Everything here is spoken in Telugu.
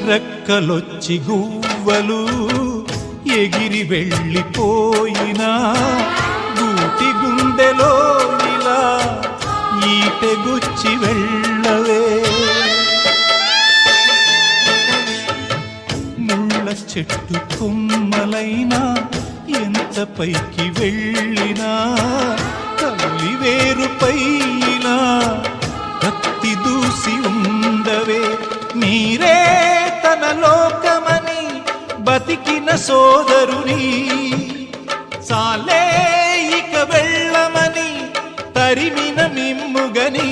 రెక్కలొచ్చి గువ్వలు ఎగిరి వెళ్ళిపోయినా గూటి గుండెలో ఇలా ఈటెగుచ్చి వెళ్ళవే. ముళ్ళ చెట్టు కొమ్మలైనా ఎంత పైకి వెళ్ళినా తల్లి వేరుపై ఇలా కత్తి దూసి ఉండవే. నీరే తన లోకమని బతికిన సోదరుని చాలే ఇక వెళ్ళమని తరిమిన మిమ్ముగని